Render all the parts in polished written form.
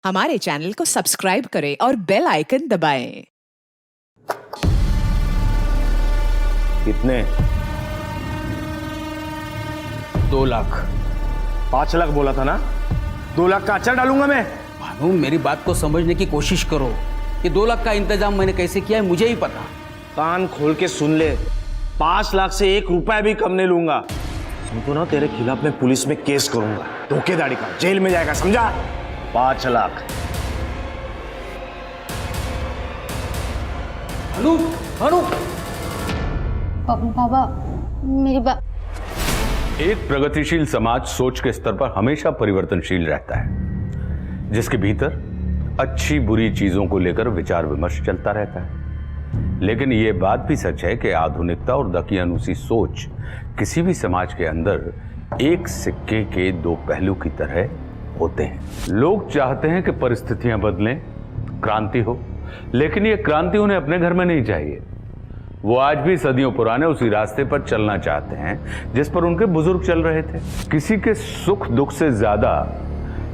हमारे चैनल को सब्सक्राइब करें और बेल आइकन दबाएं। कितने? 2 लाख। 5 लाख बोला था ना? 2 लाख का अचार डालूंगा मैं। भानु, मेरी बात को समझने की कोशिश करो। ये 2 लाख का इंतजाम मैंने कैसे किया है मुझे ही पता। कान खोल के सुन ले, 5 लाख से 1 रुपया भी कम नहीं लूंगा। तो ना तेरे खिलाफ मैं पुलिस में केस करूंगा, धोखेधड़ी का, जेल में जाएगा, समझा? 5 लाख। भानु, भानु। बाबा मेरी बात। एक प्रगतिशील समाज सोच के स्तर पर हमेशा परिवर्तनशील रहता है, जिसके भीतर अच्छी बुरी चीजों को लेकर विचार विमर्श चलता रहता है। लेकिन यह बात भी सच है कि आधुनिकता और दकियानूसी सोच किसी भी समाज के अंदर एक सिक्के के 2 पहलू की तरह होते हैं। लोग चाहते हैं कि परिस्थितियां बदलें, क्रांति हो, लेकिन यह क्रांति उन्हें अपने घर में नहीं चाहिए। वो आज भी सदियों पुराने उसी रास्ते पर चलना चाहते हैं जिस पर उनके बुजुर्ग चल रहे थे। किसी के सुख दुख से ज्यादा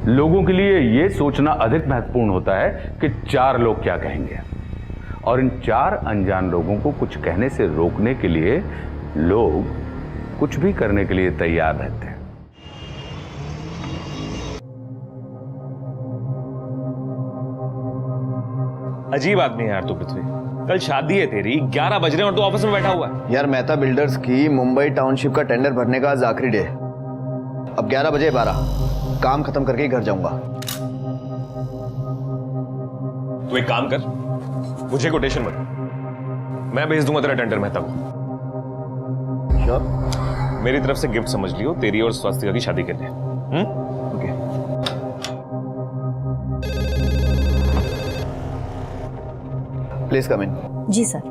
लोगों के लिए यह सोचना अधिक महत्वपूर्ण होता है कि 4 लोग क्या कहेंगे, और इन 4 अनजान लोगों को कुछ कहने से रोकने के लिए लोग कुछ भी करने के लिए तैयार रहते हैं। अजीब आदमी है यार तू पृथ्वी। कल शादी है तेरी, 11 बज रहे हैं और तू ऑफिस में बैठा हुआ है। यार मेहता बिल्डर्स की मुंबई टाउनशिप का टेंडर भरने का आज आखिरी डे है। अब 11 बजे 12 काम खत्म करके ही घर जाऊंगा। तू एक काम कर, मुझे कोटेशन मत, मैं भेज दूंगा तेरा टेंडर मेहता को। श्योर? मेरी तरफ से गिफ्ट समझ लियो, तेरी और स्वास्तिका की शादी के लिए। ओके। Please come in. जी सर।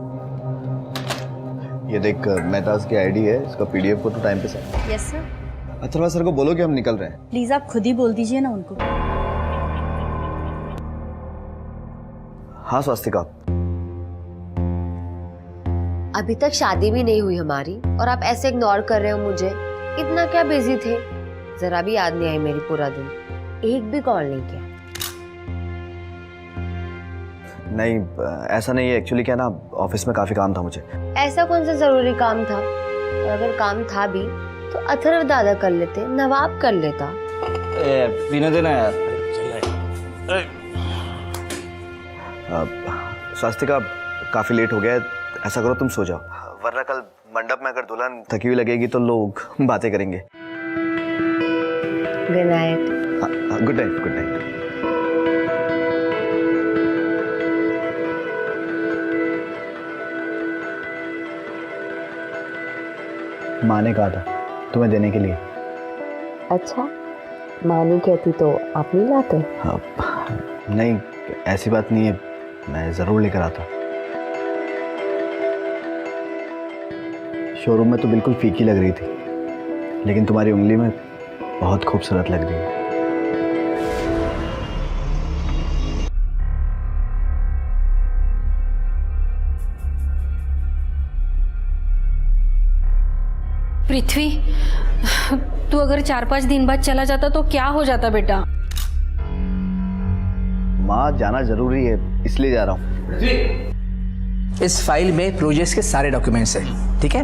ये देख, मेहताज की आईडी है, इसका पीडीएफ को तो टाइम पे send. Yes sir. Atharva sir को बोलो कि हम निकल रहे हैं। प्लीज आप खुद ही बोल दीजिए ना उनको। हाँ स्वास्तिका। अभी तक शादी भी नहीं हुई हमारी और आप ऐसे इग्नोर कर रहे हो मुझे। इतना क्या बिजी थे? जरा भी याद नहीं आई मेरी पूरा दिन, एक भी कॉल नहीं किया। नहीं ऐसा नहीं है, एक्चुअली क्या ना, ऑफिस में काफी काम था मुझे। ऐसा कौन सा जरूरी काम था? और अगर काम था भी तो अथर्व दादा कर लेते, नवाब कर लेता। पीने देना यार। स्वास्तिका काफी लेट हो गया है, ऐसा करो तुम सो जाओ, वरना कल मंडप में अगर दुल्हन थकी हुई लगेगी तो लोग बातें करेंगे। Good night. Good night. Good night. माँ ने कहा था तुम्हें देने के लिए। अच्छा, माँ नहीं कहती तो आप नहीं लाते? नहीं ऐसी बात नहीं है, मैं जरूर लेकर आता। शोरूम में तो बिल्कुल फीकी लग रही थी, लेकिन तुम्हारी उंगली में बहुत खूबसूरत लग रही है। पृथ्वी, तू अगर 4-5 दिन बाद चला जाता तो क्या हो जाता बेटा? माँ जाना जरूरी है इसलिए जा रहा हूँ। इस फाइल में प्रोजेक्ट्स के सारे डॉक्यूमेंट्स हैं, ठीक है?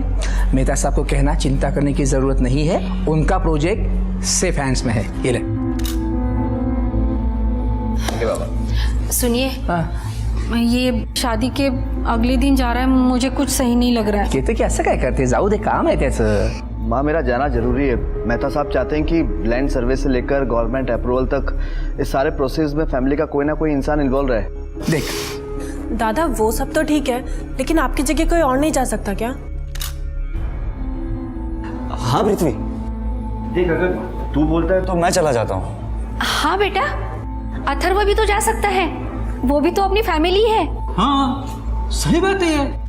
मेहता साहब को कहना चिंता करने की जरूरत नहीं है, उनका प्रोजेक्ट सेफ हैंड्स में है। ये ले। बाबा सुनिए, हाँ ये शादी के अगले दिन जा रहा है, मुझे कुछ सही नहीं लग रहा है। कहते कि असं काय करते, जाऊ दे, काम आहे त्याचं। माँ मेरा जाना जरूरी है। मेहता साहब चाहते हैं कि लैंड सर्वे से लेकर गवर्नमेंट अप्रूवल तक इस सारे प्रोसेस में फैमिली का कोई ना कोई इंसान इन्वॉल्व रहे। देख दादा, वो सब तो ठीक है, लेकिन आपकी जगह कोई और नहीं जा सकता क्या? हाँ पृथ्वी, देख अगर तू बोलता है तो मैं चला जाता हूँ। हाँ बेटा, अथर्व भी तो जा सकता है, वो भी तो अपनी फैमिली है। हाँ सही बात है यार।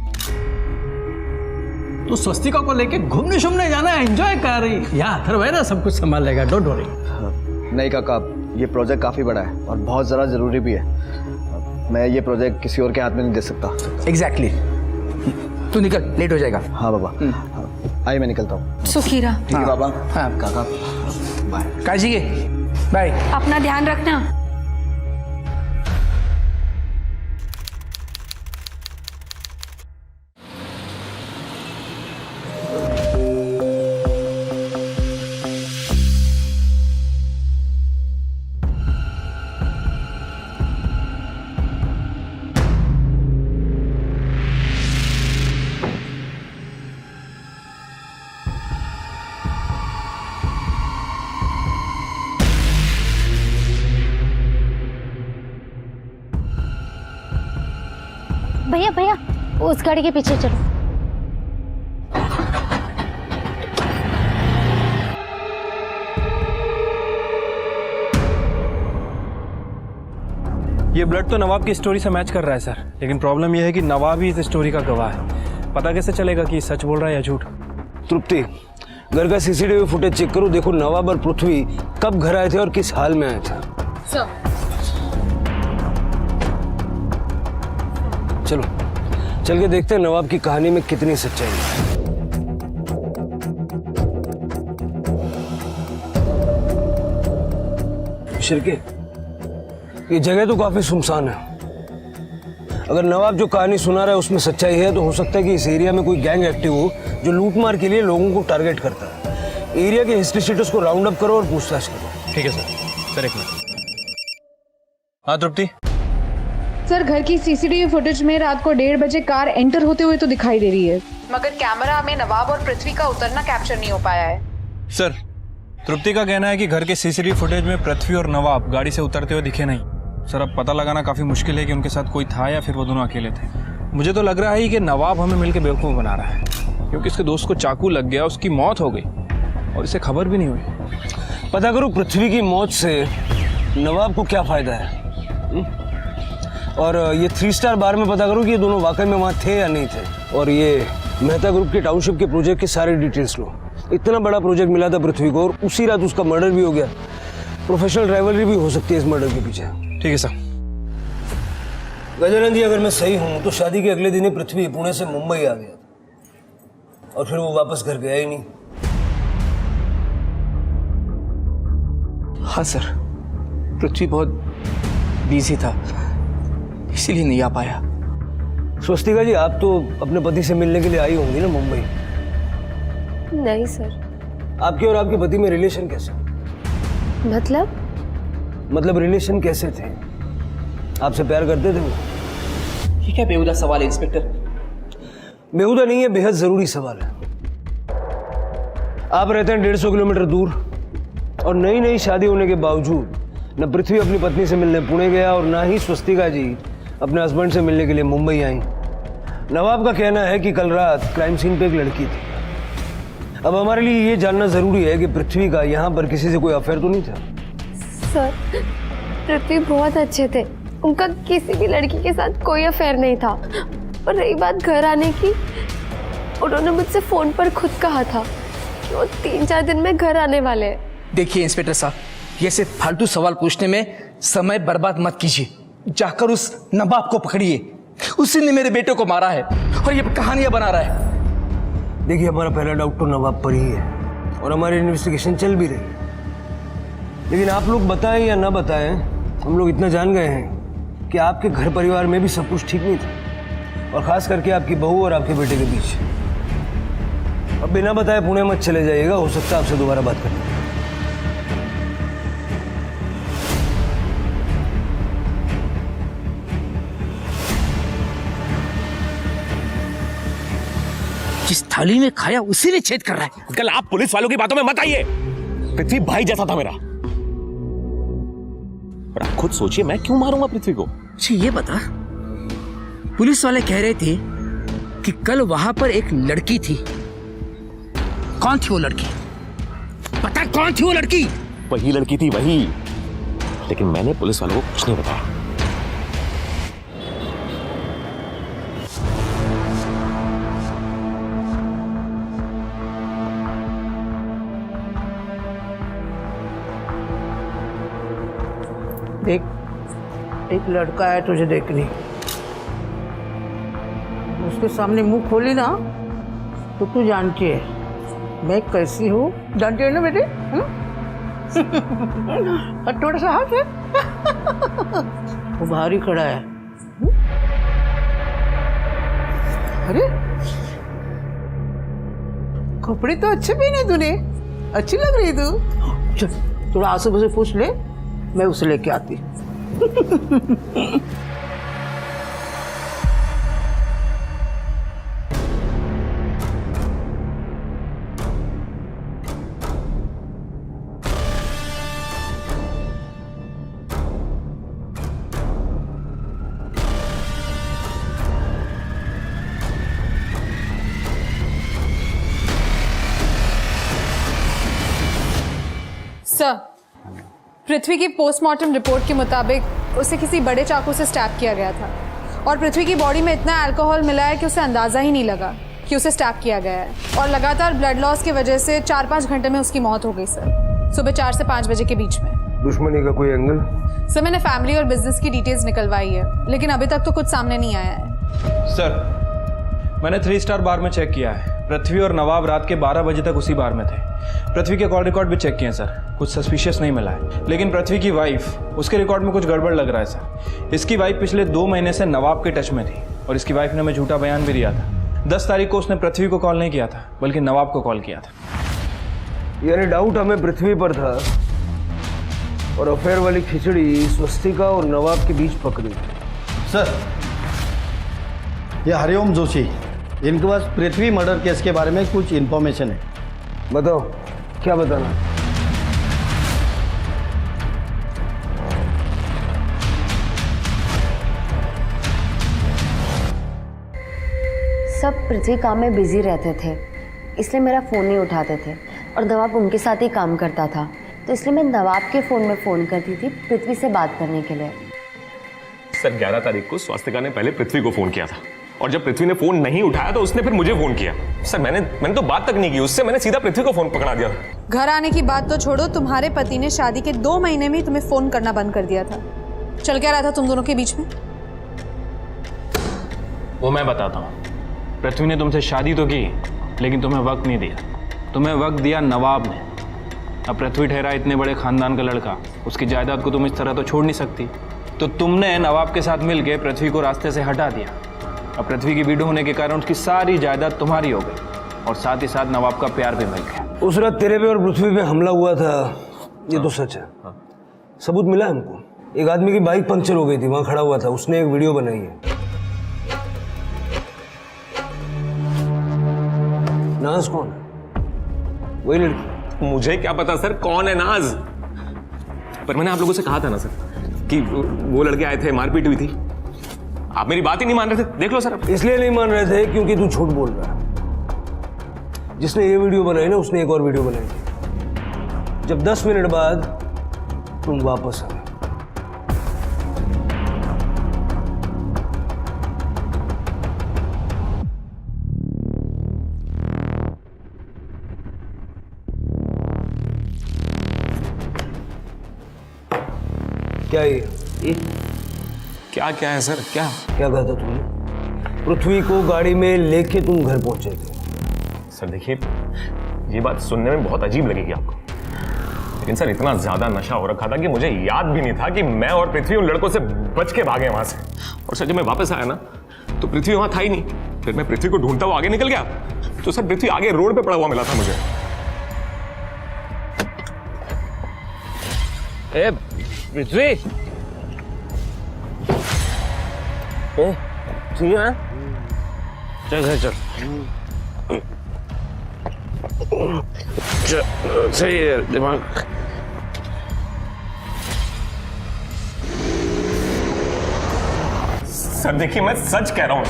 तो स्वस्तिका को लेके घूमने शूमने जाना है, एंजॉय कर रही। यहाँ अथर्व है ना, सब कुछ संभाल लेगा, डोंट वरी। नहीं काका, ये प्रोजेक्ट काफ़ी बड़ा है और बहुत ज़रा ज़रूरी भी है। मैं ये प्रोजेक्ट किसी और के हाथ में नहीं दे सकता। एग्जैक्टली। तू निकल, लेट हो जाएगा। हाँ बाबा, आइए मैं निकलता हूँ। सुखीरा। ठीक है बाबा। हाँ काका बाय। काजी के बाय। अपना ध्यान रखना। भैया भैया उस गाड़ी के पीछे चलो। ये ब्लड तो नवाब की स्टोरी से मैच कर रहा है सर, लेकिन प्रॉब्लम यह है कि नवाब ही इस स्टोरी का गवाह है। पता कैसे चलेगा कि सच बोल रहा है या झूठ? तृप्ति, घर का सीसीटीवी फुटेज चेक करो, देखो नवाब और पृथ्वी कब घर आए थे और किस हाल में आए थे। चलो चल के देखते हैं नवाब की कहानी में कितनी सच्चाई है। शिरके, ये जगह तो काफी सुनसान है। अगर नवाब जो कहानी सुना रहा है उसमें सच्चाई है तो हो सकता है कि इस एरिया में कोई गैंग एक्टिव हो जो लूटमार के लिए लोगों को टारगेट करता है। एरिया के हिस्ट्री शीटर्स को राउंड अप करो और पूछताछ करो। ठीक है सर। एक मिनट। हाँ तृप्ति। सर, घर की सीसीटीवी फुटेज में रात को 1:30 बजे कार एंटर होते हुए तो दिखाई दे रही है, मगर कैमरा में नवाब और पृथ्वी का उतरना कैप्चर नहीं हो पाया है। सर, तृप्ति का कहना है कि घर के सीसीटीवी फुटेज में पृथ्वी और नवाब गाड़ी से उतरते हुए दिखे नहीं। सर, अब पता लगाना काफी मुश्किल है कि उनके साथ कोई था या फिर वो दोनों अकेले थे। मुझे तो लग रहा है कि नवाब हमें मिलकर बेवकूफ़ बना रहा है, क्योंकि इसके दोस्त को चाकू लग गया, उसकी मौत हो गई और इसे खबर भी नहीं हुई। पता करो पृथ्वी की मौत से नवाब को क्या फायदा है। और ये 3 स्टार बार में पता करो कि ये दोनों वाकई में वहाँ थे या नहीं थे। और ये मेहता ग्रुप के टाउनशिप के प्रोजेक्ट की सारी डिटेल्स लो। इतना बड़ा प्रोजेक्ट मिला था पृथ्वी को और उसी रात उसका मर्डर भी हो गया। प्रोफेशनल राइवलरी भी हो सकती है इस मर्डर के पीछे। ठीक है सर। गजानन जी, अगर मैं सही हूं तो शादी के अगले दिन ही पृथ्वी पुणे से मुंबई आ गया और फिर वो वापस घर गया ही नहीं। हाँ सर, पृथ्वी बहुत बिजी था, इसीलिए नहीं आ पाया। स्वस्तिका जी, आप तो अपने पति से मिलने के लिए आई होंगी ना मुंबई? नहीं सर। आपके और आपके पति में रिलेशन कैसे? मतलब रिलेशन कैसे थे? आपसे प्यार करते थे वो? ये क्या बेहुदा सवाल है इंस्पेक्टर? बेहुदा नहीं है, बेहद जरूरी सवाल है। आप रहते हैं 150 किलोमीटर दूर और नई नई शादी होने के बावजूद न पृथ्वी अपनी पत्नी से मिलने पुणे गया और ना ही स्वस्तिका जी अपने हस्बैंड से मिलने के लिए मुंबई आई। नवाब का कहना है कि कल रात क्राइम सीन पे एक लड़की थी। अब हमारे लिए ये जानना जरूरी है कि पृथ्वी का यहाँ पर किसी से कोई अफेयर तो नहीं था? सर, पृथ्वी बहुत अच्छे थे, उनका किसी भी लड़की के साथ कोई अफेयर नहीं था। और रही बात घर आने की, उन्होंने मुझसे फोन पर खुद कहा था कि वो 3-4 दिन में घर आने वाले हैं। देखिए इंस्पेक्टर साहब, ये सिर्फ फालतू सवाल पूछने में समय बर्बाद मत कीजिए। जाकर उस नवाब को पकड़िए, उसी ने मेरे बेटे को मारा है और ये कहानियां बना रहा है। देखिए, हमारा पहला डाउट तो नवाब पर ही है और हमारी इन्वेस्टिगेशन चल भी रही है। लेकिन आप लोग बताएं या ना बताएं, हम लोग इतना जान गए हैं कि आपके घर परिवार में भी सब कुछ ठीक नहीं था, और खास करके आपकी बहू और आपके बेटे के बीच। अब बिना बताए पुणे मत चले जाइएगा, हो सकता है आपसे दोबारा बात करनी। जिस थाली में खाया उसी में छेद कर रहा है। कल आप पुलिस वालों की बातों में मत आइए। पृथ्वी भाई जैसा था मेरा। और आप खुद सोचिए, मैं क्यों मारूंगा पृथ्वी को? अच्छा ये बता, पुलिस वाले कह रहे थे कि कल वहां पर एक लड़की थी। कौन थी वो लड़की? पता कौन थी वो लड़की? वही लड़की थी, वही। लेकिन मैंने पुलिस वालों को कुछ नहीं बताया। देख, एक लड़का है तुझे देखने, उसके सामने मुंह खोली ना तो तू जानती है मैं कैसी हूँ। जानती है ना बेटे? और थोड़ा सा हाथ है। वो भारी खड़ा है। अरे कपड़े तो अच्छे पहने तूने, अच्छी लग रही तू। चल थोड़ा आसू पासू पूछ ले, मैं उसे लेके आती। पृथ्वी की पोस्टमार्टम रिपोर्ट के मुताबिक उसे किसी बड़े चाकू से स्टैब किया गया था और पृथ्वी की बॉडी में इतना अल्कोहल मिला है कि उसे अंदाज़ा ही नहीं लगा कि उसे स्टैब किया गया है और लगातार ब्लड लॉस की वजह से 4-5 घंटे में उसकी मौत हो गई सर, सुबह 4 से 5 बजे के बीच में। दुश्मनी का कोई एंगल? सर मैंने फैमिली और बिजनेस की डिटेल्स निकलवाई है लेकिन अभी तक तो कुछ सामने नहीं आया है। सर मैंने 3 स्टार बार में चेक किया है, पृथ्वी और नवाब रात के 12 बजे तक उसी बार में थे। पृथ्वी के कॉल रिकॉर्ड भी चेक किए सर, कुछ सस्पिशियस नहीं मिला है, लेकिन पृथ्वी की वाइफ, उसके रिकॉर्ड में कुछ गड़बड़ लग रहा है सर। इसकी वाइफ पिछले 2 महीने से नवाब के टच में थी और इसकी वाइफ ने हमें झूठा बयान भी दिया था। 10 तारीख को उसने पृथ्वी को कॉल नहीं किया था बल्कि नवाब को कॉल किया था। यानी डाउट हमें पृथ्वी पर था और अफेयर वाली खिचड़ी स्वस्तिका और नवाब के बीच पकड़ी। सर, ये हरिओम जोशी, इनके पास पृथ्वी मर्डर केस के बारे में कुछ इन्फॉर्मेशन है। बताओ, क्या बताना? सब पृथ्वी काम में बिजी रहते थे इसलिए मेरा फ़ोन नहीं उठाते थे और नवाब उनके साथ ही काम करता था, तो इसलिए मैं नवाब के फ़ोन में फ़ोन करती थी पृथ्वी से बात करने के लिए। सर 11 तारीख को स्वास्तिका ने पहले पृथ्वी को फ़ोन किया था और जब पृथ्वी ने फ़ोन नहीं उठाया तो उसने फिर मुझे फ़ोन किया। सर मैंने तो बात तक नहीं की उससे, मैंने सीधा पृथ्वी को फ़ोन पकड़ा दिया। घर आने की बात तो छोड़ो, तुम्हारे पति ने शादी के 2 महीने में तुम्हें फ़ोन करना बंद कर दिया था। चल क्या रहा था तुम दोनों के बीच में? वो मैं बताता हूँ। पृथ्वी ने तुमसे शादी तो की लेकिन तुम्हें वक्त नहीं दिया, तुम्हें वक्त दिया नवाब ने। अब पृथ्वी ठहरा इतने बड़े खानदान का लड़का, उसकी जायदाद को तुम इस तरह तो छोड़ नहीं सकती, तो तुमने नवाब के साथ मिलकर पृथ्वी को रास्ते से हटा दिया। अब पृथ्वी की विडो होने के कारण उसकी सारी जायदाद तुम्हारी हो गई और साथ ही साथ नवाब का प्यार भी मिल गया। उस रात तेरे पे और पृथ्वी पे हमला हुआ था, ये तो सच है। सबूत मिला हमको। एक आदमी की बाइक पंक्चर हो गई थी, वहां खड़ा हुआ था, उसने एक वीडियो बनाई है। नाज कौन है? वही लड़की। मुझे क्या पता सर कौन है नाज, पर मैंने आप लोगों से कहा था ना सर कि वो लड़के आए थे, मारपीट हुई थी। आप मेरी बात ही नहीं मान रहे थे, देख लो सर। इसलिए नहीं मान रहे थे क्योंकि तू झूठ बोल रहा है। जिसने ये वीडियो बनाई ना, उसने एक और वीडियो बनाई थी जब 10 मिनट बाद तुम वापस आए। क्या ये क्या है सर? क्या कहा था तुमने? पृथ्वी को गाड़ी में लेके तुम घर पहुंचे थे। सर देखिए, ये बात सुनने में बहुत अजीब लगेगी आपको, लेकिन सर इतना ज्यादा नशा हो रखा था कि मुझे याद भी नहीं था कि मैं और पृथ्वी उन लड़कों से बच के भागे वहां से। और सर जब मैं वापस आया ना तो पृथ्वी वहां था ही नहीं। फिर मैं पृथ्वी को ढूंढता हुआ आगे निकल गया तो सर पृथ्वी आगे रोड पे पड़ा हुआ मिला था मुझे। ए पृथ्वी, ठीक है ना? चल घर चल। सही है दिमाग। सर देखिए, मैं सच कह रहा हूं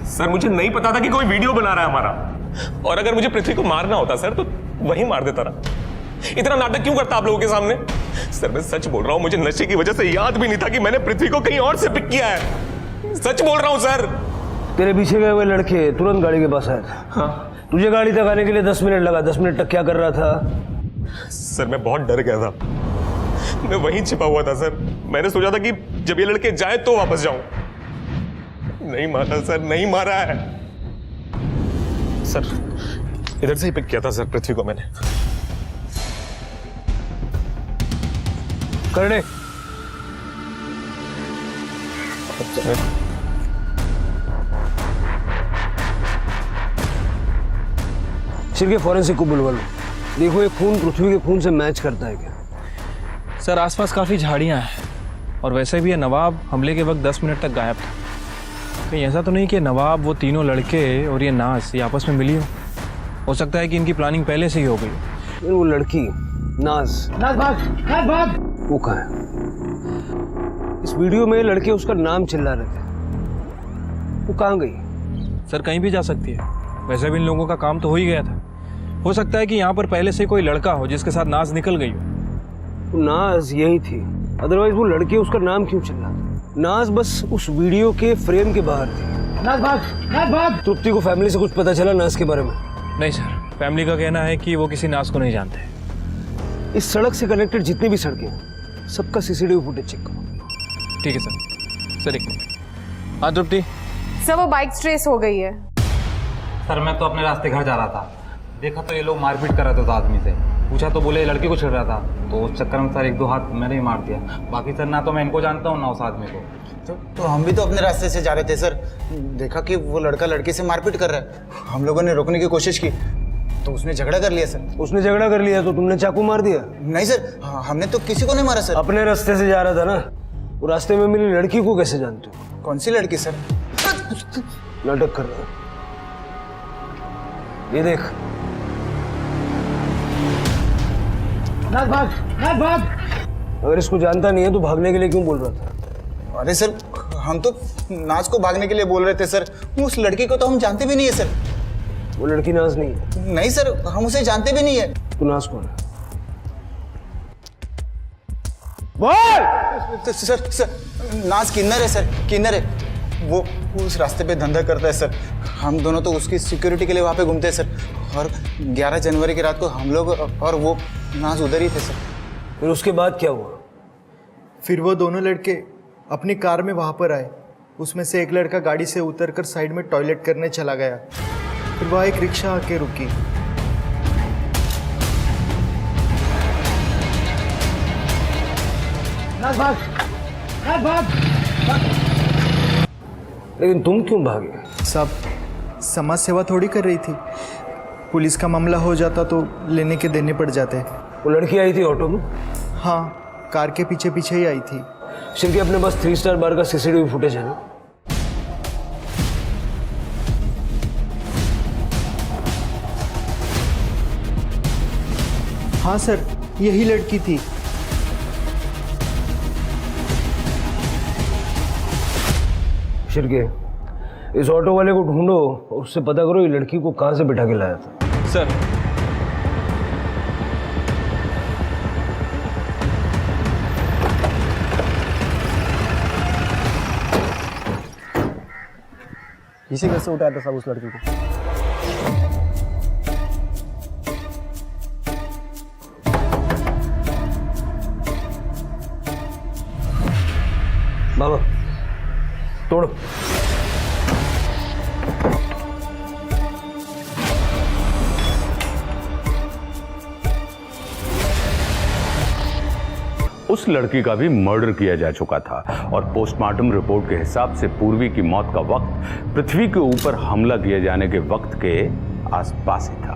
सर मुझे नहीं पता था कि कोई वीडियो बना रहा है हमारा, और अगर मुझे पृथ्वी को मारना होता सर तो वही मार देता ना। इतना नाटक क्यों करता आप लोगों के सामने? सर मैं सच बोल रहा हूं, मुझे नशे की वजह से याद भी नहीं था कि मैंने पृथ्वी को कहीं और से पिक किया है। सच बोल रहा हूं सर। तेरे पीछे गए हुए लड़के तुरंत गाड़ी के पास आए थे। हाँ। तुझे गाड़ी तक आने के लिए 10 मिनट लगा। 10 मिनट तक क्या कर रहा था? सर मैं बहुत डर गया था, मैं वहीं छिपा हुआ था सर। मैंने सोचा था कि जब ये लड़के जाए तो वापस जाऊं। नहीं मारा सर, नहीं मारा है सर। इधर से ही पिक किया था सर पृथ्वी को मैंने। करने सिर के फॉरेंसिक को बुलवा लो। देखो ये खून पृथ्वी के खून से मैच करता है क्या? सर आसपास काफ़ी झाड़ियां हैं और वैसे भी ये नवाब हमले के वक्त 10 मिनट तक गायब था। कहीं ऐसा तो नहीं कि नवाब, वो तीनों लड़के और ये नाज ये आपस में मिली हो सकता है कि इनकी प्लानिंग पहले से ही हो गई। वो लड़की नाज भाग वो कहाँ है? इस वीडियो में लड़के उसका नाम चिल्ला रहे थे, वो कहाँ गई? सर कहीं भी जा सकती है, वैसे भी इन लोगों का काम तो हो ही गया था। हो सकता है कि यहाँ पर पहले से कोई लड़का हो जिसके साथ नाज निकल गई हो। नाज यही थी, अदरवाइज वो लड़की उसका नाम क्यों चल रहा था? नाज बस उस वीडियो के फ्रेम के बाहर थी। नाज भाग। तृप्ति को फैमिली से कुछ पता चला नाज के बारे में? नहीं सर, फैमिली का कहना है कि वो किसी नाज को नहीं जानते। इस सड़क से कनेक्टेड जितनी भी सड़कें हैं सबका सीसीटीवी फुटेज चेक करो। ठीक है सर। सर एक मिनट। हाँ तृप्ति। सर वो बाइक ट्रेस हो गई है। सर मैं तो अपने रास्ते घर जा रहा था, देखा तो ये लोग मारपीट कर रहे थे उस आदमी से। पूछा तो बोले लड़की को छेड़ रहा था, तो उस चक्कर में सर 1-2 हाथ मैंने ही मार दिया। बाकी सर ना तो मैं इनको जानता हूँ ना उस आदमी को। तो हम भी तो अपने रास्ते से जा रहे थे सर, देखा कि वो लड़का लड़की से मारपीट कर रहा है। हम लोगों ने रोकने की कोशिश की तो उसने झगड़ा कर लिया सर। उसने झगड़ा कर लिया तो तुमने चाकू मार दिया? नहीं सर, हमने तो किसी को नहीं मारा सर। अपने रास्ते से जा रहा था ना, वो रास्ते में मिली लड़की को कैसे जानते हो? कौन सी लड़की सर? नाटक कर रहा है। ये देख। भाग। अगर इसको जानता नहीं है तो भागने के लिए क्यों बोल रहा था? अरे सर, हम तो नाज को भागने के लिए बोल रहे थे सर। उस लड़की को तो हम जानते भी नहीं है सर। वो लड़की नाज नहीं है। नहीं सर, हम उसे जानते भी नहीं है। तू नाज कौन है? बोल। सर नाज किन्नर है सर, किन्नर है। वो उस रास्ते पे धंधा करता है सर। हम दोनों तो उसकी सिक्योरिटी के लिए वहाँ पे घूमते हैं सर। और 11 जनवरी की रात को हम लोग और वो नाज उधर ही थे सर। फिर उसके बाद क्या हुआ? फिर वो दोनों लड़के अपनी कार में वहाँ पर आए। उसमें से एक लड़का गाड़ी से उतरकर साइड में टॉयलेट करने चला गया। फिर वहाँ एक रिक्शा आके रुकी। भाग। लेकिन तुम क्यों भागे? सब समाज सेवा थोड़ी कर रही थी। पुलिस का मामला हो जाता तो लेने के देने पड़ जाते। वो लड़की आई थी ऑटो में? हाँ, कार के पीछे पीछे ही आई थी। शिल्की अपने पास 3 स्टार बार का सीसीटीवी फुटेज है ना? हाँ सर, यही लड़की थी। शिल्की, इस ऑटो वाले को ढूंढो और उससे पता करो ये लड़की को कहाँ से बिठा के लाया था। सर इसी घर से उठाया था सब उस लड़की को। बाबा तोड़ो। उस लड़की का भी मर्डर किया जा चुका था और पोस्टमार्टम रिपोर्ट के हिसाब से पूर्वी की मौत का वक्त पृथ्वी के ऊपर हमला किए जाने के वक्त के आसपास ही था।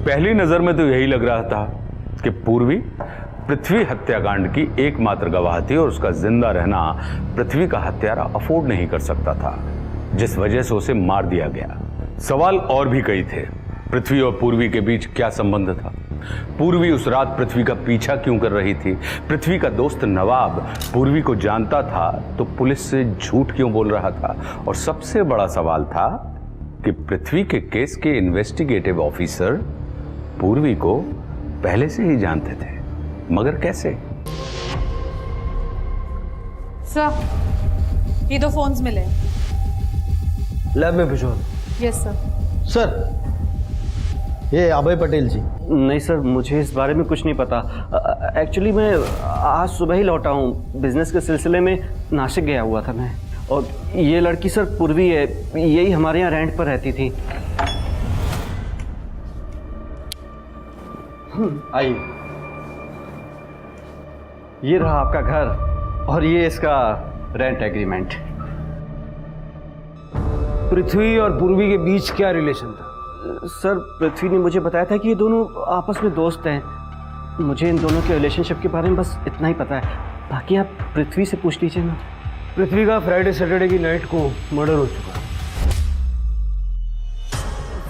पहली नजर में तो यही लग रहा था कि पूर्वी पृथ्वी हत्याकांड की एकमात्र गवाह थी और उसका जिंदा रहना पृथ्वी का हत्यारा अफोर्ड नहीं कर सकता था, जिस वजह से उसे मार दिया गया। सवाल और भी कई थे। पृथ्वी और पूर्वी के बीच क्या संबंध था? पूर्वी उस रात पृथ्वी का पीछा क्यों कर रही थी? पृथ्वी का दोस्त नवाब पूर्वी को जानता था तो पुलिस से झूठ क्यों बोल रहा था? और सबसे बड़ा सवाल था कि पृथ्वी के केस के इन्वेस्टिगेटिव ऑफिसर पूर्वी को पहले से ही जानते थे, मगर कैसे? सर, ये 2 फोन्स मिले। लैब में भिजवा। Yes sir. सर, ये अभय पटेल जी। नहीं सर, मुझे इस बारे में कुछ नहीं पता। एक्चुअली मैं आज सुबह ही लौटा हूँ। बिजनेस के सिलसिले में नासिक गया हुआ था मैं। और ये लड़की सर पूर्वी है, यही हमारे यहाँ रेंट पर रहती थी। आइए, ये रहा आपका घर और ये इसका रेंट एग्रीमेंट। पृथ्वी और पूर्वी के बीच क्या रिलेशन था? सर, पृथ्वी ने मुझे बताया था कि ये दोनों आपस में दोस्त हैं। मुझे इन दोनों के रिलेशनशिप के बारे में बस इतना ही पता है, बाकी आप पृथ्वी से पूछ लीजिए ना। पृथ्वी का फ्राइडे सैटरडे की नाइट को मर्डर हो चुका।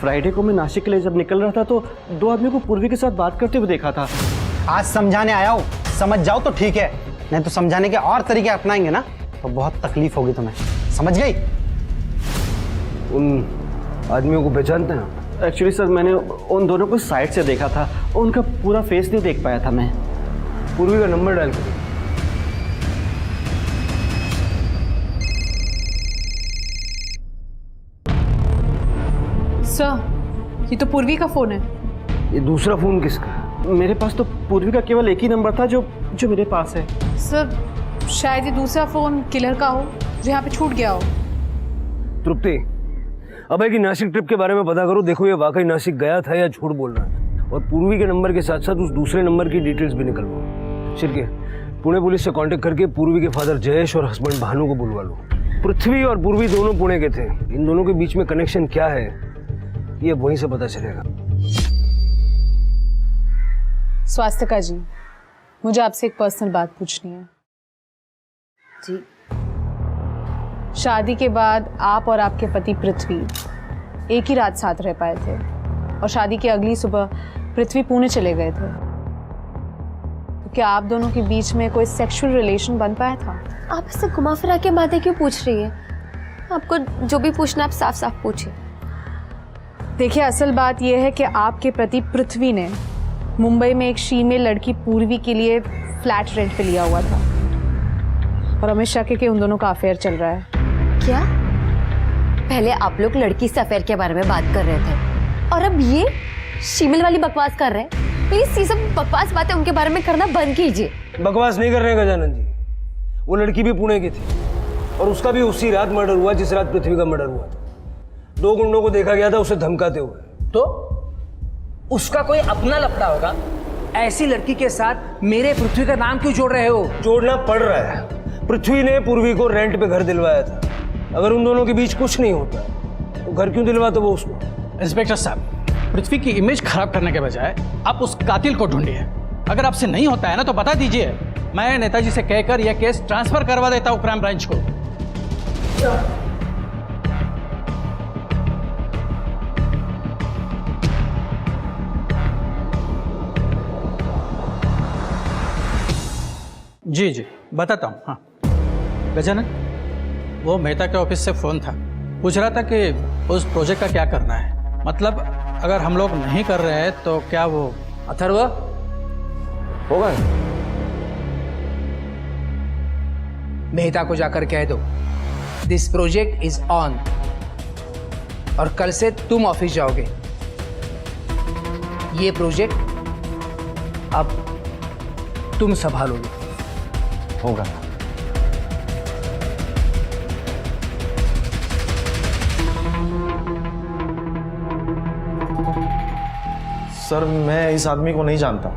फ्राइडे को मैं नासिक के लिए जब निकल रहा था तो 2 आदमियों को पूर्वी के साथ बात करते हुए देखा था। आज समझाने आया हूँ, समझ जाओ तो ठीक है, नहीं तो समझाने के और तरीके अपनाएंगे ना तो बहुत तकलीफ होगी तुम्हें, समझ गई? उन आदमियों को पहचानते हैं? एक्चुअली सर, मैंने उन दोनों को साइड से देखा था, उनका पूरा फेस नहीं देख पाया था मैं। पूर्वी का नंबर डायल करिए। सर, ये तो पूर्वी का फ़ोन है। ये दूसरा फ़ोन किसका? मेरे पास तो पूर्वी का केवल एक ही नंबर था जो मेरे पास है। सर, शायद ये दूसरा फ़ोन किलर का हो जो यहाँ पे छूट गया हो। तृप्ति, अभय की नासिक ट्रिप के बारे में पता करो, देखो ये वाकई नासिक गया था या झूठ बोल रहा है। और पूर्वी के नंबर के साथ साथ उस दूसरे नंबर की डिटेल्स भी निकलवाओ। शिरके, पुणे पुलिस से कांटेक्ट करके पूर्वी के फादर जयेश और हस्बैंड भानु को बुलवा लो। पृथ्वी और पूर्वी दोनों पुणे के थे, इन दोनों के बीच में कनेक्शन क्या है ये वहीं से पता चलेगा। स्वास्थ्यका जी, मुझे आपसे एक पर्सनल बात पूछनी है। जी। शादी के बाद आप और आपके पति पृथ्वी एक ही रात साथ रह पाए थे और शादी की अगली सुबह पृथ्वी पुणे चले गए थे। तो क्या आप दोनों के बीच में कोई सेक्सुअल रिलेशन बन पाया था? आप इससे घुमा फिरा के बातें क्यों पूछ रही हैं? आपको जो भी पूछना आप साफ साफ पूछिए। देखिए, असल बात यह है कि आपके पति पृथ्वी ने मुंबई में एक फीमेल लड़की पूर्वी के लिए फ्लैट रेंट पे लिया हुआ था और हमें शक है कि उन दोनों का अफेयर चल रहा है। क्या? पहले आप लोग लड़की से अफेयर के बारे में बात कर रहे थे और अब ये शीमल वाली बकवास कर रहे हैं। प्लीज ये सब बकवास बातें उनके बारे में करना बंद कीजिए। बकवास नहीं कर रहे गजानन जी, वो लड़की भी पुणे की थी और उसका भी उसी रात मर्डर हुआ जिस रात पृथ्वी का मर्डर हुआ था। 2 गुंडों को देखा गया था उसे धमकाते हुए। तो उसका कोई अपना लफड़ा होगा। ऐसी लड़की के साथ मेरे पृथ्वी का नाम क्यों जोड़ रहे हो? जोड़ना पड़ रहा है। पृथ्वी ने पूर्वी को रेंट पे घर दिलवाया था। अगर उन दोनों के बीच कुछ नहीं होता तो घर क्यों दिलवाता वो उसको? इंस्पेक्टर साहब, पृथ्वी की इमेज खराब करने के बजाय आप उस कातिल को ढूंढिए। अगर आपसे नहीं होता है ना तो बता दीजिए, मैं नेताजी से कहकर यह केस ट्रांसफर करवा देता हूँ क्राइम ब्रांच को। जी जी बताता हूँ। हाँ गजानन, वो मेहता के ऑफिस से फ़ोन था, पूछ रहा था कि उस प्रोजेक्ट का क्या करना है। मतलब अगर हम लोग नहीं कर रहे हैं तो क्या वो अथर्व होगा? मेहता को जाकर कह दो दिस प्रोजेक्ट इज ऑन और कल से तुम ऑफिस जाओगे। ये प्रोजेक्ट अब तुम संभालोगे। होगा। सर, मैं इस आदमी को नहीं जानता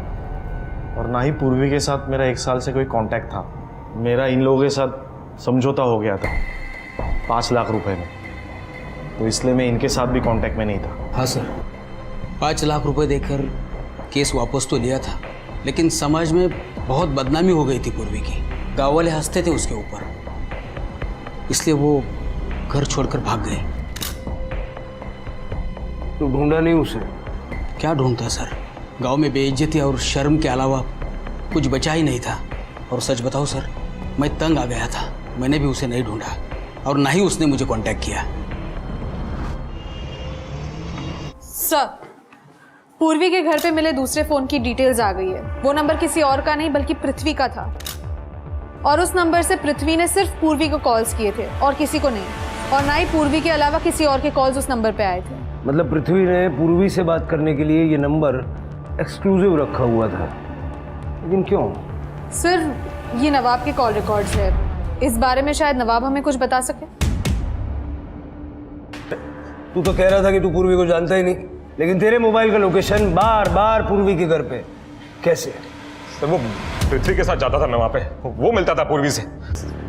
और ना ही पूर्वी के साथ मेरा 1 साल से कोई कांटेक्ट था। मेरा इन लोगों के साथ समझौता हो गया था 5 लाख रुपए में, तो इसलिए मैं इनके साथ भी कांटेक्ट में नहीं था। हाँ सर, 5 लाख रुपए देकर केस वापस तो लिया था, लेकिन समाज में बहुत बदनामी हो गई थी पूर्वी की। गाँव वाले हंसते थे उसके ऊपर, इसलिए वो घर छोड़कर भाग गए। तो ढूंढा नहीं उसे? क्या ढूंढता सर, गांव में बेइज्जती और शर्म के अलावा कुछ बचा ही नहीं था। और सच बताओ सर, मैं तंग आ गया था। मैंने भी उसे नहीं ढूंढा और ना ही उसने मुझे कांटेक्ट किया। सर, पूर्वी के घर पे मिले दूसरे फोन की डिटेल्स आ गई है। वो नंबर किसी और का नहीं बल्कि पृथ्वी का था और उस नंबर से पृथ्वी ने सिर्फ पूर्वी को कॉल्स किए थे और किसी को नहीं, और ना ही पूर्वी के अलावा किसी और के कॉल्स उस नंबर पे आए थे। मतलब पृथ्वी ने पूर्वी से बात करने के लिए ये नंबर एक्सक्लूसिव रखा हुआ था, लेकिन क्यों? सर, ये नवाब के कॉल रिकॉर्ड्स है। इस बारे में शायद नवाब हमें कुछ बता सके। तू तो कह रहा था कि तू पूर्वी को जानता ही नहीं, लेकिन तेरे मोबाइल का लोकेशन बार बार पूर्वी के घर पे कैसे? सर, वो पृथ्वी के साथ जाता था ना वहां पे, वो मिलता था पूर्वी से।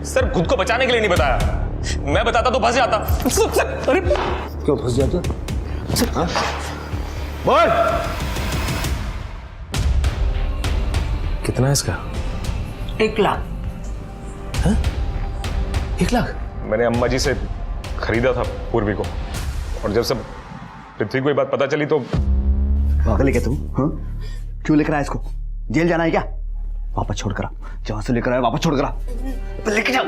सर, खुद को बचाने के लिए नहीं बताया। मैं बताता तो फंस जाता। अरे क्यों फंस जाता? हाँ? बोल। कितना है इसका? 1 लाख। हाँ? 1 लाख? मैंने अम्मा जी से खरीदा था पूर्वी को, और जब सब पृथ्वी को ये बात पता चली तो पागल है क्या तू? हाँ? क्यों लेकर आया इसको? जेल जाना है क्या? वापस छोड़ कर, जहां से लेकर आया वापस छोड़ कर लेके जाओ।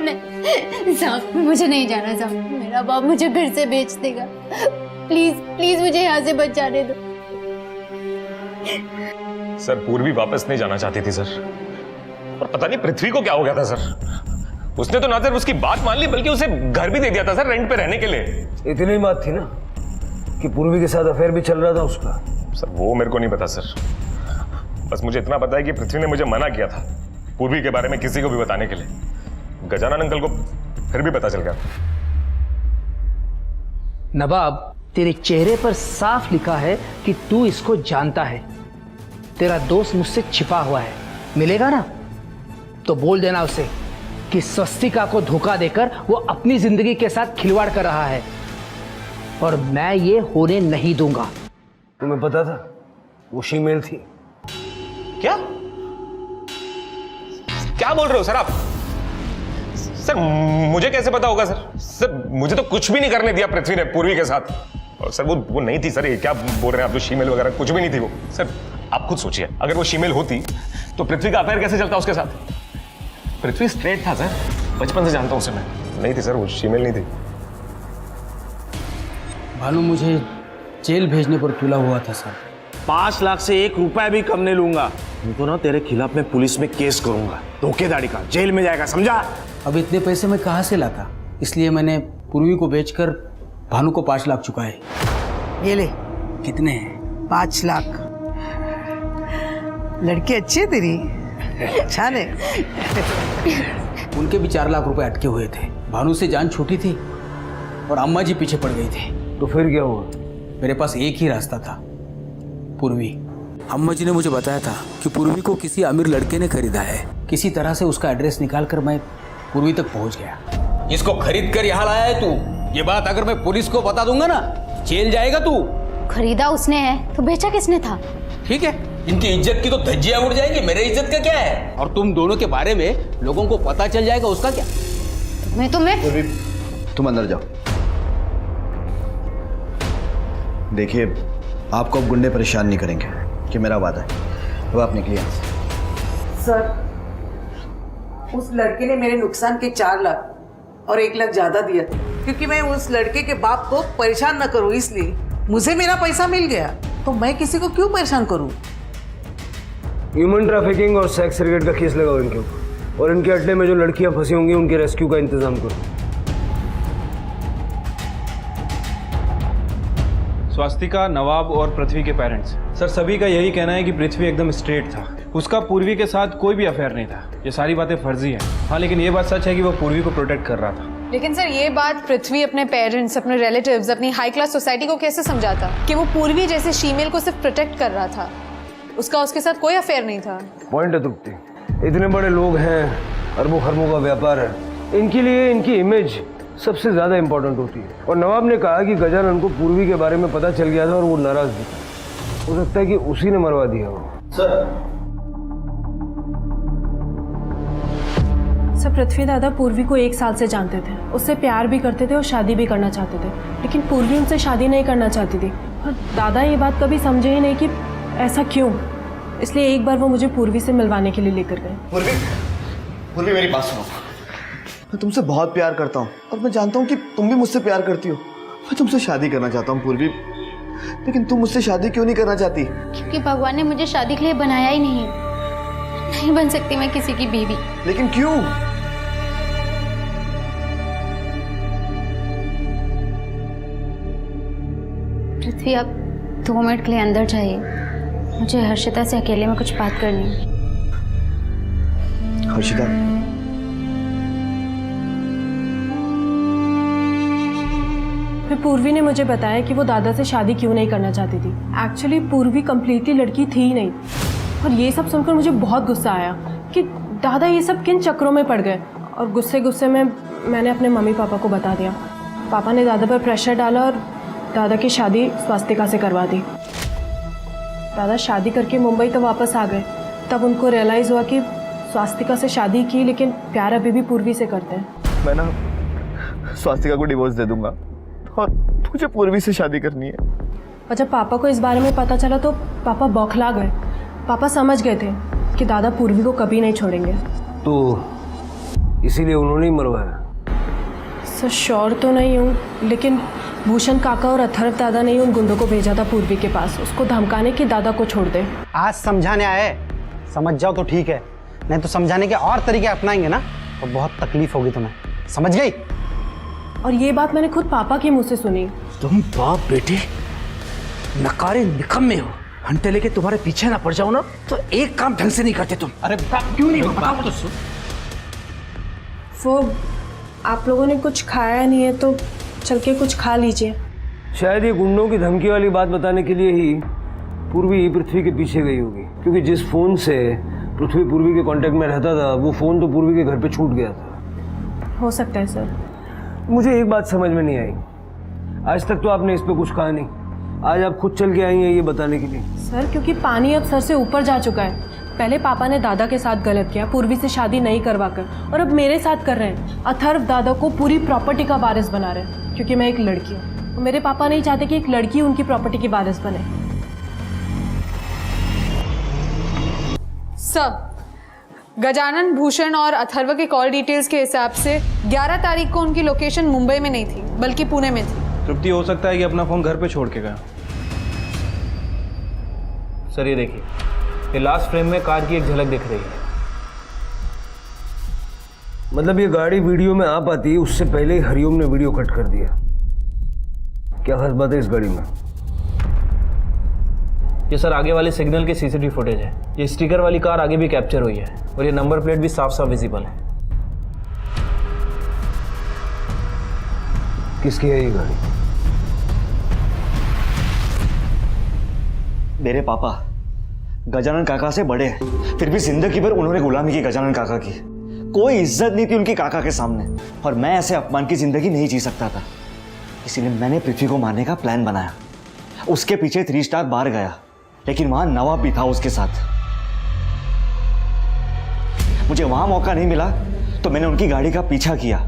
साहब, मुझे नहीं जाना साहब, मेरा बाप मुझे फिर से बेच देगा। प्लीज प्लीज मुझे यहाँ से बचाने दो। सर, पूर्वी वापस नहीं जाना चाहती थी सर, और पता नहीं पृथ्वी को क्या हो गया था सर। उसने तो ना सिर्फ उसकी बात मान ली बल्कि उसे घर भी दे दिया था सर रेंट पे रहने के लिए। इतनी ही बात थी ना कि पूर्वी के साथ अफेयर भी चल रहा था उसका। सर वो मेरे को नहीं पता सर, बस मुझे इतना पता है कि पृथ्वी ने मुझे मना किया था पूर्वी के बारे में किसी को भी बताने के लिए। गजानन अंकल को फिर भी पता चल गया। नवाब, तेरे चेहरे पर साफ लिखा है कि तू इसको जानता है। तेरा दोस्त मुझसे छिपा हुआ है, मिलेगा ना तो बोल देना उसे कि स्वस्तिका को धोखा देकर वो अपनी जिंदगी के साथ खिलवाड़ कर रहा है और मैं ये होने नहीं दूंगा। तुम्हें पता था वो शीमेल थी? क्या क्या बोल रहे हो सर आप? सर मुझे कैसे पता होगा सर? सर मुझे तो कुछ भी नहीं करने दिया पृथ्वी ने पूर्वी के साथ। और सर वो नहीं थी सर, ये क्या बोल रहे हैं आप? जो शीमेल वगैरह कुछ भी नहीं थी वो। सर आप खुद सोचिए, अगर वो शीमेल होती तो पृथ्वी का अफेयर कैसे चलता उसके साथ? पृथ्वी स्ट्रेट था सर, बचपन से जानता हूं उसे मैं। नहीं थी सर, वो शीमेल नहीं थी। भानु मुझे जेल भेजने पर तुला हुआ था सर। 5 लाख से 1 रुपया भी कम नहीं लूंगा। तुमको ना तेरे खिलाफ मैं पुलिस में केस करूंगा, धोखेधड़ी का, जेल में जाएगा, समझा? अब इतने पैसे मैं कहाँ से लाता, इसलिए मैंने पूर्वी को बेचकर भानु को 5 लाख चुकाए। ये ले। कितने हैं? 5 लाख। लड़की अच्छी है तेरी, अच्छा है। उनके भी 4 लाख रुपए अटके हुए थे। भानु से जान छूटी थी और अम्मा जी पीछे पड़ गई थी। तो फिर क्या हुआ? मेरे पास एक ही रास्ता था, पूर्वी। अम्मा जी ने मुझे बताया था कि पूर्वी को किसी अमीर लड़के ने खरीदा है। किसी तरह से उसका एड्रेस निकालकर मैं पूर्वी तक पहुंच गया। इसको खरीद कर यहाँ लाया है तू। ये बात अगर मैं पुलिस को बता दूंगा ना, जेल जाएगा तू। खरीदा उसने है तो बेचा किसने था? ठीक है, इनकी इज्जत की तो धज्जियां उड़ जाएंगी, मेरे इज्जत का क्या है? और तुम दोनों के बारे में लोगों को पता चल जाएगा, उसका क्या? तुम अंदर जाओ। देखिए, आपको अब गुंडे परेशान नहीं करेंगे कि मेरा वादा है। अब आप निकलिए। सर, उस लड़के ने मेरे नुकसान के 4 लाख और 1 लाख ज्यादा दिया था, क्योंकि मैं उस लड़के के बाप को परेशान न करूं, इसलिए मुझे मेरा पैसा मिल गया तो मैं किसी को क्यों परेशान करूं? ह्यूमन ट्रैफिकिंग और सेक्स रेकेट का केस लगाओ इनके ऊपर, और इनके अड्डे में जो लड़कियां फंसी होंगी उनके रेस्क्यू का इंतजाम करो। स्वास्तिका, नवाब और पृथ्वी के पेरेंट्स, सर सभी का यही कहना है कि पृथ्वी एकदम स्ट्रेट था। उसका पूर्वी के साथ कोई भी अफेयर नहीं था। ये सारी बातें फर्जी हैं। हाँ, लेकिन ये बात सच है कि वो पूर्वी को प्रोटेक्ट कर रहा था। लेकिन सर ये बात पृथ्वी अपने पेरेंट्स, अपने रिलेटिव्स, अपनी हाई क्लास सोसाइटी को कैसे समझाता कि वो पूर्वी जैसे शीमेल को सिर्फ प्रोटेक्ट कर रहा था, उसका उसके साथ कोई अफेयर नहीं था? पॉइंट है तृप्ति, इतने बड़े लोग हैं, अरबों खरबों का व्यापार है, इनके लिए इनकी इमेज सबसे ज्यादा इंपॉर्टेंट होती है। और नवाब ने कहा कि गजानन को पूर्वी के बारे में पता चल गया था और वो नाराज भी था। हो सकता है कि उसी ने मरवा दिया हो। सर, पृथ्वी दादा पूर्वी को 1 साल से जानते थे, उससे प्यार भी करते थे और शादी भी करना चाहते थे, लेकिन पूर्वी उनसे शादी नहीं करना चाहती थी। और दादा ये बात कभी समझे ही नहीं कि ऐसा क्यों। इसलिए एक बार वो मुझे पूर्वी से मिलवाने के लिए लेकर गए। पूर्वी मेरी बात सुनो, मैं तुमसे बहुत प्यार करता हूँ और मैं जानता हूँ कि तुम भी मुझसे प्यार करती हो। मैं तुमसे शादी करना चाहता हूँ पूर्वी, लेकिन तुम मुझसे शादी क्यों नहीं करना चाहती? क्योंकि भगवान ने मुझे शादी के लिए बनाया ही नहीं बन सकती मैं किसी की बीवी। लेकिन क्यों? पृथ्वी, आप 2 मिनट के लिए अंदर जाइए, मुझे हर्षिता से अकेले में कुछ बात करनी है। हर्षिता, फिर पूर्वी ने मुझे बताया कि वो दादा से शादी क्यों नहीं करना चाहती थी। एक्चुअली पूर्वी कम्प्लीटली लड़की थी ही नहीं। और ये सब सुनकर मुझे बहुत गुस्सा आया कि दादा ये सब किन चक्रों में पड़ गए। और गुस्से गुस्से में मैंने अपने मम्मी पापा को बता दिया। पापा ने दादा पर प्रेशर डाला और दादा की शादी स्वास्तिका से करवा दी। दादा शादी करके मुंबई तो वापस आ गए। तब उनको रियलाइज़ हुआ कि स्वास्तिका से शादी की, लेकिन प्यार अभी भी पूर्वी से करते हैं। मैं ना स्वास्तिका को डिवोर्स दे दूंगा और मुझे पूर्वी से शादी करनी है। और जब पापा को इस बारे में पता चला तो पापा बौखला गए। पापा समझ गए थे कि दादा पूर्वी को कभी नहीं छोड़ेंगे। तो इसीलिए उन्होंने ही मरवाया? सर श्योर तो नहीं हूँ, लेकिन भूषण काका और अथर्व दादा ने ही उन गुंडों को भेजा था पूर्वी के पास, उसको धमकाने कि दादा को छोड़ दे। आज समझाने आए, समझ जाओ तो ठीक है, नहीं तो समझाने के और तरीके अपनाएंगे ना तो बहुत तकलीफ होगी तुम्हें, समझ गई? और ये बात मैंने खुद पापा के मुंह से सुनी। तुम बाप बेटे नकारे निकम्मे हो, घंटे लेके तुम्हारे पीछे ना पड़ जाओ ना तो एक काम ढंग से नहीं करते तुम। अरे क्यों नहीं बताओ तो सुन। वो आप लोगों ने कुछ खाया नहीं है तो चल के कुछ खा लीजिए। शायद ये गुंडों की धमकी वाली बात बताने के लिए ही पूर्वी पृथ्वी के पीछे गई होगी, क्योंकि जिस फोन से पृथ्वी पूर्वी के कांटेक्ट में रहता था वो फोन तो पूर्वी के घर पे छूट गया था। हो सकता है सर। मुझे एक बात समझ में नहीं आई, आज तक तो आपने इस पे कुछ कहा नहीं, आज आप खुद चल के आई हैं ये बताने के लिए। सर क्योंकि पानी अब सर से ऊपर जा चुका है। पहले पापा ने दादा के साथ गलत किया, पूर्वी से शादी नहीं करवा कर, और अब मेरे साथ कर रहे हैं। अथर्व दादा को पूरी प्रॉपर्टी का वारिस बना रहे हैं क्योंकि मैं एक लड़की हूँ। तो मेरे पापा नहीं चाहते कि एक लड़की उनकी प्रॉपर्टी की वारिस बने। सब गजानन, भूषण और अथर्व के कॉल डिटेल्स के हिसाब से 11 तारीख को उनकी लोकेशन मुंबई में नहीं थी बल्कि पुणे में थी। तृप्ति, हो सकता है कि अपना फोन घर पे छोड़ के गया। सर ये देखिए, ये लास्ट फ्रेम में कार की एक झलक दिख रही है। मतलब ये गाड़ी वीडियो में आ पाती उससे पहले ही हरिओम ने वीडियो कट कर दिया। क्या खास बात है इस गाड़ी में? ये सर आगे वाले सिग्नल के सीसीटीवी फुटेज है। ये स्टिकर वाली कार आगे भी कैप्चर हुई है और ये नंबर प्लेट भी साफ साफ विजिबल है। किसकी है ये गाड़ी? मेरे पापा गजानन काका से बड़े हैं, फिर भी जिंदगी भर उन्होंने गुलामी की गजानन काका की। कोई इज्जत नहीं थी उनकी काका के सामने, और मैं ऐसे अपमान की जिंदगी नहीं जी सकता था। इसीलिए मैंने पृथ्वी को मारने का प्लान बनाया। उसके पीछे 3 स्टार बार गया, लेकिन वहां नवाब भी था उसके साथ। मुझे वहां मौका नहीं मिला तो मैंने उनकी गाड़ी का पीछा किया,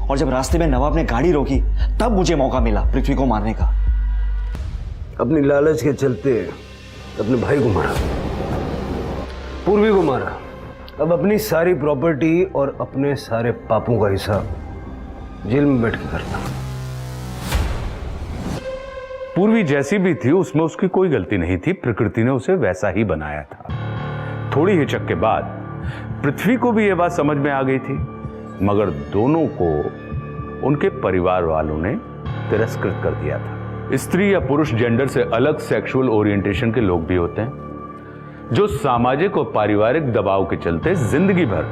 और जब रास्ते में नवाब ने गाड़ी रोकी तब मुझे मौका मिला पृथ्वी को मारने का। अपनी लालच के चलते अपने भाई को मारा, पूर्वी को मारा। अब अपनी सारी प्रॉपर्टी और अपने सारे पापों का हिसाब जेल में बैठ के करना। पूर्वी जैसी भी थी उसमें उसकी कोई गलती नहीं थी, प्रकृति ने उसे वैसा ही बनाया था। थोड़ी हिचक के बाद पृथ्वी को भी यह बात समझ में आ गई थी, मगर दोनों को उनके परिवार वालों ने तिरस्कृत कर दिया था। स्त्री या पुरुष जेंडर से अलग सेक्सुअल ओरिएंटेशन के लोग भी होते हैं जो सामाजिक और पारिवारिक दबाव के चलते जिंदगी भर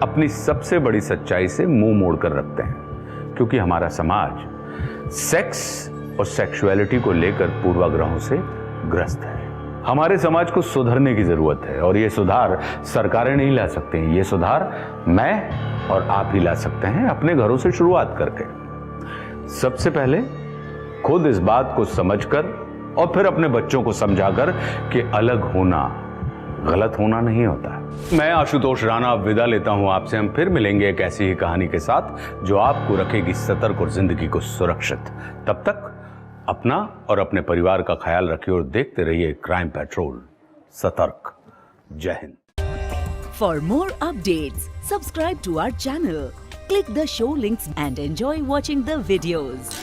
अपनी सबसे बड़ी सच्चाई से मुंह मोड़कर रखते हैं, क्योंकि हमारा समाज सेक्स और सेक्सुअलिटी को लेकर पूर्वाग्रहों से ग्रस्त है। हमारे समाज को सुधरने की जरूरत है, और यह सुधार सरकारें नहीं ला सकती हैं। यह सुधार मैं और आप ही ला सकते हैं, अपने घरों से शुरुआत करके। सबसे पहले खुद इस बात को समझकर और फिर अपने बच्चों को समझाकर कि अलग होना गलत होना नहीं होता है। मैं आशुतोष राणा अब विदा लेता हूं आपसे। हम फिर मिलेंगे एक ऐसी ही कहानी के साथ जो आपको रखेगी सतर्क और जिंदगी को सुरक्षित। तब तक अपना और अपने परिवार का ख्याल रखिए और देखते रहिए क्राइम पेट्रोल। सतर्क। जय Hind. For more updates, subscribe to our channel, click the show links and enjoy watching the videos.